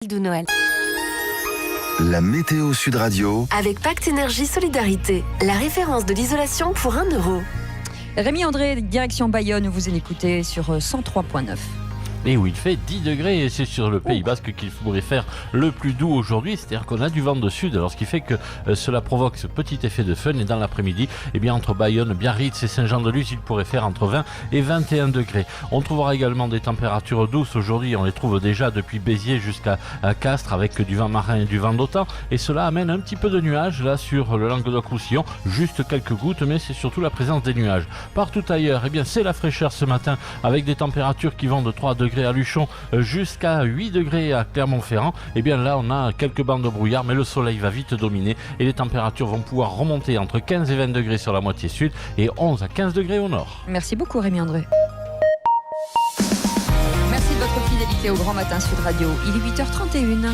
de Noël. La météo Sud Radio. Avec Pacte Énergie Solidarité, la référence de l'isolation pour 1 euro. Rémi André, direction Bayonne, vous écoutez sur 103.9. Et où il fait 10 degrés et c'est sur le Pays Basque qu'il pourrait faire le plus doux aujourd'hui, c'est-à-dire qu'on a du vent de sud, alors ce qui fait que cela provoque ce petit effet de fun et dans l'après-midi, eh bien entre Bayonne, Biarritz et Saint-Jean-de-Luz, il pourrait faire entre 20 et 21 degrés. On trouvera également des températures douces aujourd'hui, on les trouve déjà depuis Béziers jusqu'à Castres avec du vent marin et du vent d'OTAN et cela amène un petit peu de nuages là sur le Languedoc-Roussillon, juste quelques gouttes mais c'est surtout la présence des nuages. Partout ailleurs, eh bien c'est la fraîcheur ce matin avec des températures qui vont de 3 degrés à Luchon jusqu'à 8 degrés à Clermont-Ferrand. Et bien là on a quelques bandes de brouillard mais le soleil va vite dominer et les températures vont pouvoir remonter entre 15 et 20 degrés sur la moitié sud et 11 à 15 degrés au nord. Merci beaucoup Rémi André. Merci de votre fidélité au Grand Matin Sud Radio. Il est 8h31.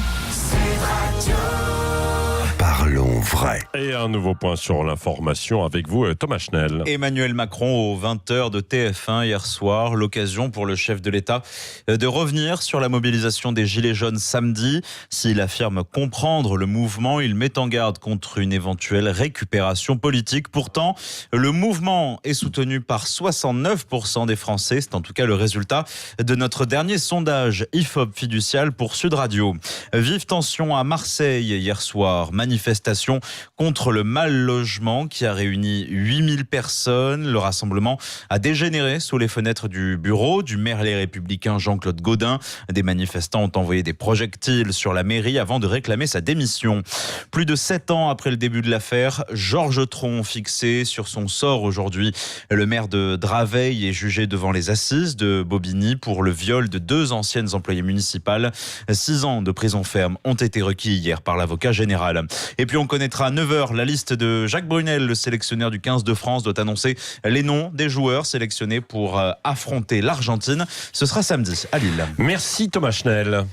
Parlons vrai. Et un nouveau point sur l'information avec vous, Thomas Schnell. Emmanuel Macron aux 20h de TF1 hier soir. L'occasion pour le chef de l'État de revenir sur la mobilisation des Gilets jaunes samedi. S'il affirme comprendre le mouvement, il met en garde contre une éventuelle récupération politique. Pourtant, le mouvement est soutenu par 69% des Français. C'est en tout cas le résultat de notre dernier sondage IFOP fiducial pour Sud Radio. Vive tension à Marseille hier soir. Manifestation contre le mal logement qui a réuni 8000 personnes. Le rassemblement a dégénéré sous les fenêtres du bureau du maire Les Républicains Jean-Claude Gaudin. Des manifestants ont envoyé des projectiles sur la mairie avant de réclamer sa démission. Plus de 7 ans après le début de l'affaire, Georges Tron fixé sur son sort aujourd'hui. Le maire de Draveil est jugé devant les assises de Bobigny pour le viol de 2 anciennes employées municipales. 6 ans de prison ferme ont été requis hier par l'avocat général. Et puis on connaîtra à 9h la liste de Jacques Brunel, le sélectionneur du 15 de France, doit annoncer les noms des joueurs sélectionnés pour affronter l'Argentine. Ce sera samedi à Lille. Merci Thomas Schnell.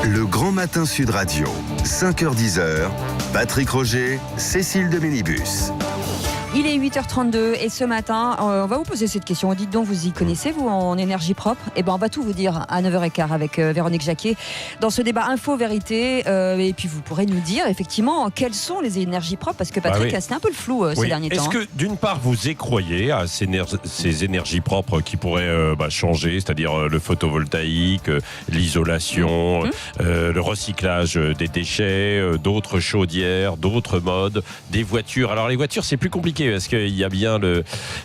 Le Grand Matin Sud Radio, 5h-10h, Patrick Roger, Cécile de Ménibus. Il est 8h32 et ce matin, on va vous poser cette question. Dites donc, vous y connaissez, vous, en énergie propre ? Eh bien, on va tout vous dire à 9h15 avec Véronique Jacquet dans ce débat info-vérité. Et puis, vous pourrez nous dire, effectivement, quelles sont les énergies propres ? Parce que Patrick, c'était un peu le flou ces derniers temps. Est-ce que, d'une part, vous y croyez à ces énergies propres qui pourraient changer, c'est-à-dire le photovoltaïque, l'isolation, le recyclage des déchets, d'autres chaudières, d'autres modes, des voitures ? Alors, les voitures, c'est plus compliqué. Parce qu'il y a bien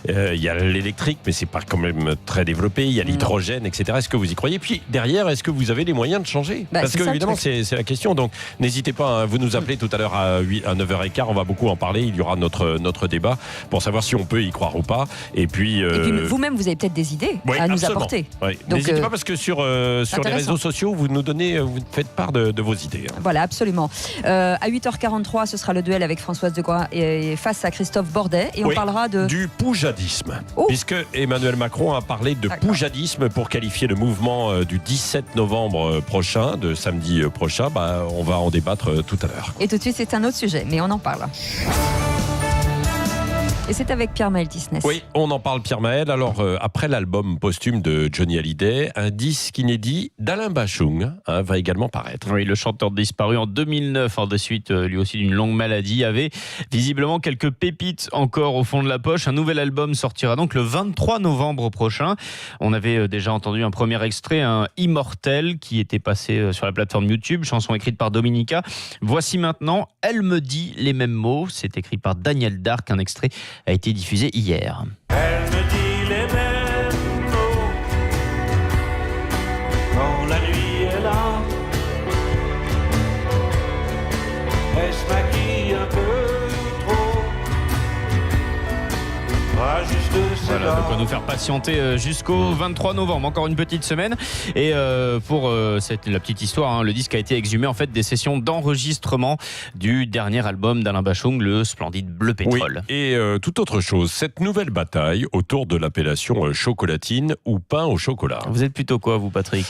il y a l'électrique, mais c'est pas quand même très développé. Il y a l'hydrogène, etc. Est-ce que vous y croyez ? Puis derrière, est-ce que vous avez les moyens de changer ? Parce que évidemment, c'est la question. Donc, n'hésitez pas. Vous nous appelez tout à l'heure à 9h15. On va beaucoup en parler. Il y aura notre débat pour savoir si on peut y croire ou pas. Et puis vous-même, vous avez peut-être des idées à nous apporter. Oui. Donc, n'hésitez pas parce que sur les réseaux sociaux, vous nous faites part de vos idées. Voilà, absolument. À 8h43, ce sera le duel avec Françoise Degois et face à Christophe Bordet. Et on parlera du poujadisme. Puisque Emmanuel Macron a parlé de poujadisme pour qualifier le mouvement du 17 novembre prochain, de samedi prochain. On va en débattre tout à l'heure. Et tout de suite, c'est un autre sujet, mais on en parle. Et c'est avec Pierre-Maël Tisnès. Oui, on en parle, Pierre-Maël. Alors, après l'album posthume de Johnny Hallyday, un disque inédit d'Alain Bachung va également paraître. Oui, le chanteur disparu en 2009, de suite lui aussi d'une longue maladie, avait visiblement quelques pépites encore au fond de la poche. Un nouvel album sortira donc le 23 novembre prochain. On avait déjà entendu un premier extrait, un Immortel, qui était passé sur la plateforme YouTube, chanson écrite par Dominica. Voici maintenant Elle me dit les mêmes mots. C'est écrit par Daniel Dark, un extrait a été diffusé hier. Elle me dit les mêmes mots quand la nuit est là. Elle se maquille un peu trop. Voilà, de quoi nous faire patienter jusqu'au 23 novembre, encore une petite semaine. Et pour la petite histoire, le disque a été exhumé en fait des sessions d'enregistrement du dernier album d'Alain Bachung, le splendide Bleu Pétrole. Oui, et toute autre chose, cette nouvelle bataille autour de l'appellation chocolatine ou pain au chocolat. Vous êtes plutôt quoi, vous, Patrick ?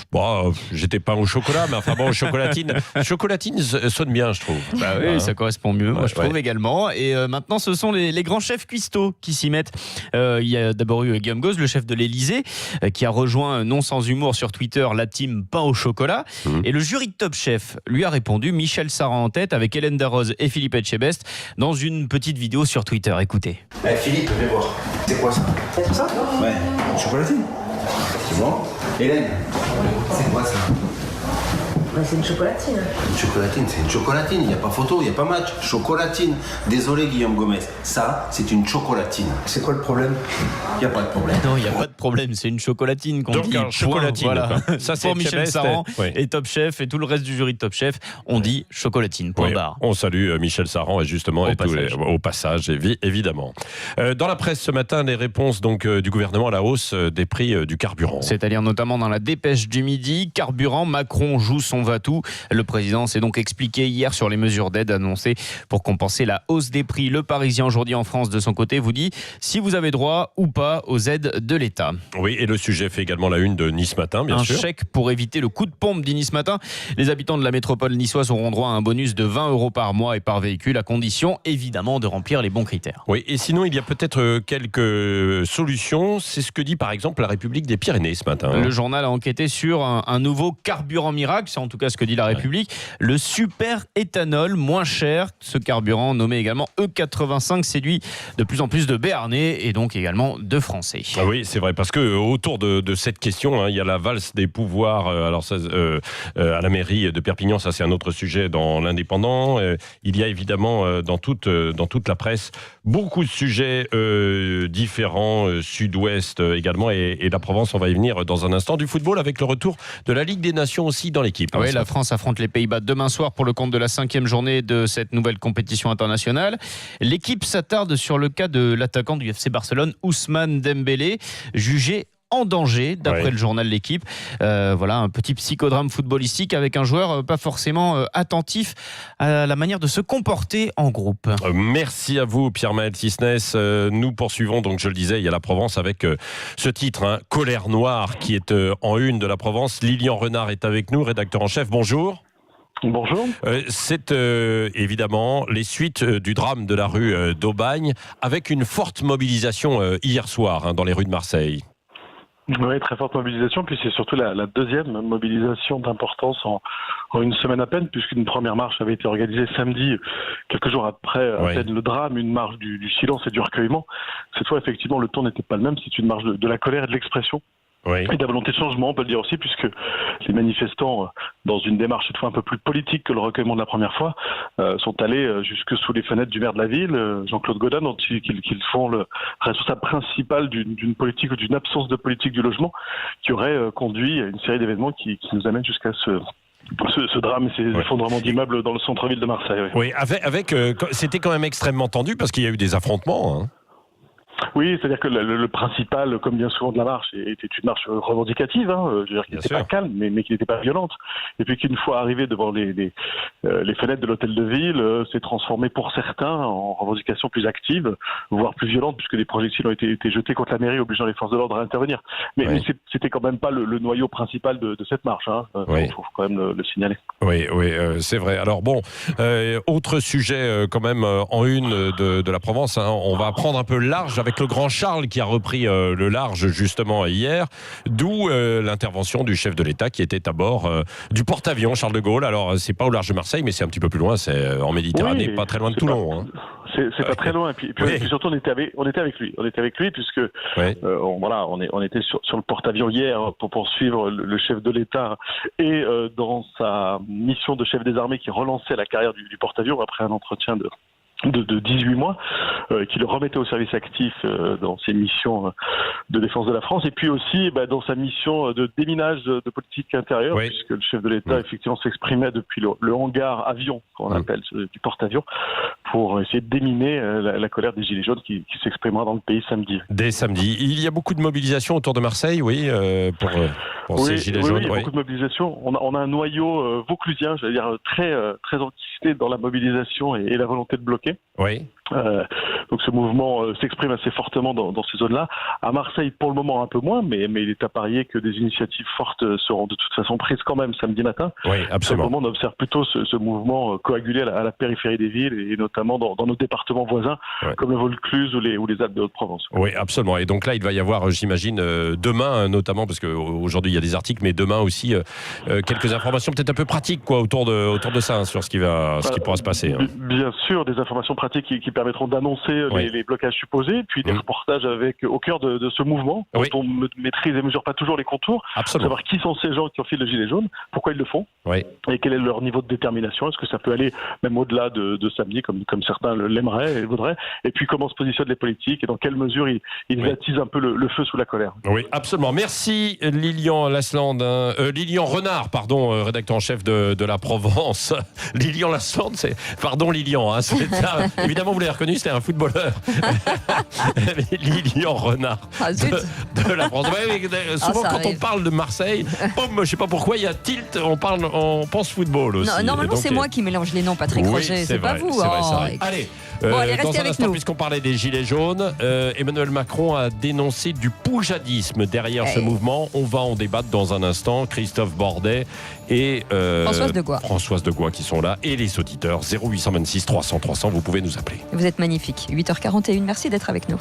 J'étais pain au chocolat, mais enfin bon, chocolatine sonne bien, je trouve. Bah oui, ça correspond mieux, moi je trouve également. Et maintenant, ce sont les grands chefs cuistots qui s'y mettent. Il y a d'abord eu Guillaume Gauze, le chef de l'Elysée, qui a rejoint non sans humour sur Twitter la team pain au chocolat. Et le jury de Top Chef lui a répondu, Michel Saran en tête, avec Hélène Darroze et Philippe Etchebest, dans une petite vidéo sur Twitter. Écoutez. Philippe, viens voir. C'est quoi ça? C'est ça? Ouais, chocolatine. C'est bon. Hélène, c'est quoi ça? C'est une chocolatine. Une chocolatine, c'est une chocolatine. Il n'y a pas photo, il n'y a pas match. Chocolatine. Désolé, Guillaume Gomez. Ça, c'est une chocolatine. C'est quoi le problème? Il n'y a pas de problème. Non, il n'y a pas de problème. C'est une chocolatine qu'on dit. Donc, chocolatine. Voilà. Ça, c'est pour Michel Saran oui. et Top Chef et tout le reste du jury de Top Chef, on dit chocolatine. Point barre. On salue Michel Saran et justement au passage, évidemment. Dans la presse ce matin, les réponses donc du gouvernement à la hausse des prix du carburant. C'est-à-dire notamment dans la dépêche du midi, carburant, Macron joue son va-tout. Le président s'est donc expliqué hier sur les mesures d'aide annoncées pour compenser la hausse des prix. Le Parisien aujourd'hui en France de son côté vous dit si vous avez droit ou pas aux aides de l'État. Oui, et le sujet fait également la une de Nice Matin, bien sûr. Un chèque pour éviter le coup de pompe dit Nice Matin. Les habitants de la métropole niçoise auront droit à un bonus de 20 € par mois et par véhicule, à condition évidemment de remplir les bons critères. Oui, et sinon il y a peut-être quelques solutions. C'est ce que dit par exemple la République des Pyrénées ce matin. Le journal a enquêté sur un nouveau carburant miracle, c'est en tout cas ce que dit la République, le super éthanol moins cher. Ce carburant nommé également E85 séduit de plus en plus de Béarnais et donc également de Français. Ah oui, c'est vrai, parce que autour de cette question, il y a la valse des pouvoirs. Alors ça, à la mairie de Perpignan, ça c'est un autre sujet dans l'Indépendant. Il y a évidemment dans toute la presse beaucoup de sujets différents, Sud-Ouest également, et la Provence, on va y venir dans un instant. Du football avec le retour de la Ligue des Nations aussi dans l'équipe. Oui, la France affronte les Pays-Bas demain soir pour le compte de la 5e journée de cette nouvelle compétition internationale. L'équipe s'attarde sur le cas de l'attaquant du FC Barcelone, Ousmane Dembélé, jugé en danger, d'après le journal L'Équipe. Voilà, un petit psychodrame footballistique avec un joueur pas forcément attentif à la manière de se comporter en groupe. Merci à vous, Pierre-Maël Cisnès. Nous poursuivons, donc je le disais, il y a la Provence avec ce titre, Colère noire, qui est en une de la Provence. Lilian Renard est avec nous, rédacteur en chef. Bonjour. Bonjour. C'est évidemment les suites du drame de la rue d'Aubagne, avec une forte mobilisation hier soir dans les rues de Marseille. Oui, très forte mobilisation, puis c'est surtout la deuxième mobilisation d'importance en une semaine à peine, puisqu'une première marche avait été organisée samedi, quelques jours après à peine le drame, une marche du silence et du recueillement. Cette fois, effectivement, le ton n'était pas le même, c'est une marche de la colère et de l'expression. Et de la volonté de changement, on peut le dire aussi, puisque les manifestants, dans une démarche cette fois un peu plus politique que le recueillement de la première fois, sont allés jusque sous les fenêtres du maire de la ville, Jean-Claude Gaudin, dont ils font le responsable principal d'une politique ou d'une absence de politique du logement, qui aurait conduit à une série d'événements qui nous amènent jusqu'à ce drame et ces effondrements d'immeubles dans le centre-ville de Marseille. Oui, c'était quand même extrêmement tendu parce qu'il y a eu des affrontements. Oui, c'est-à-dire que le principal, comme bien souvent de la marche, était une marche revendicative, je veux dire, qui n'était pas calme, mais qui n'était pas violente. Et puis qu'une fois arrivé devant les fenêtres de l'hôtel de ville, s'est transformé pour certains en revendication plus active, voire plus violente, puisque des projectiles ont été jetés contre la mairie, obligeant les forces de l'ordre à intervenir. Mais c'était quand même pas le noyau principal de cette marche. Il faut quand même le signaler. Oui, c'est vrai. Alors bon, autre sujet quand même en une de la Provence, on va prendre un peu large avec le grand Charles qui a repris le large justement hier, d'où l'intervention du chef de l'État qui était à bord du porte-avions Charles de Gaulle. Alors c'est pas au large de Marseille, mais c'est un petit peu plus loin, c'est en Méditerranée, pas très loin de Toulon. C'est pas très loin. Et puis surtout on était avec lui puisque on était sur le porte-avions hier pour poursuivre le chef de l'État et dans sa mission de chef des armées qui relançait la carrière du porte-avions après un entretien de 18 mois, qui le remettait au service actif dans ses missions de défense de la France, et puis aussi dans sa mission de déminage de politique intérieure, puisque le chef de l'État effectivement s'exprimait depuis le hangar avion, qu'on appelle, du porte-avions, pour essayer de déminer la colère des Gilets jaunes qui s'exprimera dans le pays samedi. Dès samedi. Il y a beaucoup de mobilisation autour de Marseille, pour ces Gilets jaunes. Oui, il y a beaucoup de mobilisation. On a un noyau vauclusien, j'allais dire, très enquisté dans la mobilisation et la volonté de bloquer. Galtier. Oui. Donc ce mouvement s'exprime assez fortement dans ces zones-là. À Marseille, pour le moment, un peu moins, mais il est à parier que des initiatives fortes seront de toute façon prises quand même samedi matin. Oui, absolument. Pour le moment, on observe plutôt ce mouvement coagulé à la périphérie des villes et notamment dans nos départements voisins, comme le Vaucluse ou les Alpes de Haute-Provence. Oui, absolument. Et donc là, il va y avoir, j'imagine, demain notamment, parce qu'aujourd'hui il y a des articles, mais demain aussi quelques informations peut-être un peu pratiques autour de ça, sur ce qui pourra se passer. Bien sûr, des informations pratiques qui permettront d'annoncer les blocages supposés, puis des reportages au cœur de ce mouvement, dont on maîtrise et mesure pas toujours les contours, pour savoir qui sont ces gens qui enfilent le gilet jaune, pourquoi ils le font, et quel est leur niveau de détermination, est-ce que ça peut aller même au-delà de samedi, comme certains l'aimeraient et voudraient, et puis comment se positionnent les politiques, et dans quelle mesure ils attisent un peu le feu sous la colère. Oui, absolument. Merci Lilian Lasland, Lilian Renard, rédacteur en chef de La Provence. Lilian Lasland, pardon Lilian, évidemment vous l'avez reconnu, c'était un footballeur. Lilian Renard de La Provence. Souvent quand on parle de Marseille, je sais pas pourquoi il y a tilt, on pense football aussi. Non, normalement c'est moi qui mélange les noms, Patrick Roger, c'est pas vous. C'est vrai. Allez. Dans un instant, puisqu'on parlait des Gilets jaunes, Emmanuel Macron a dénoncé du poujadisme derrière ce mouvement. On va en débattre dans un instant. Christophe Bordet et Françoise Degois qui sont là, et les auditeurs 0826 300 300, vous pouvez nous appeler. Vous êtes magnifique. 8h41, merci d'être avec nous.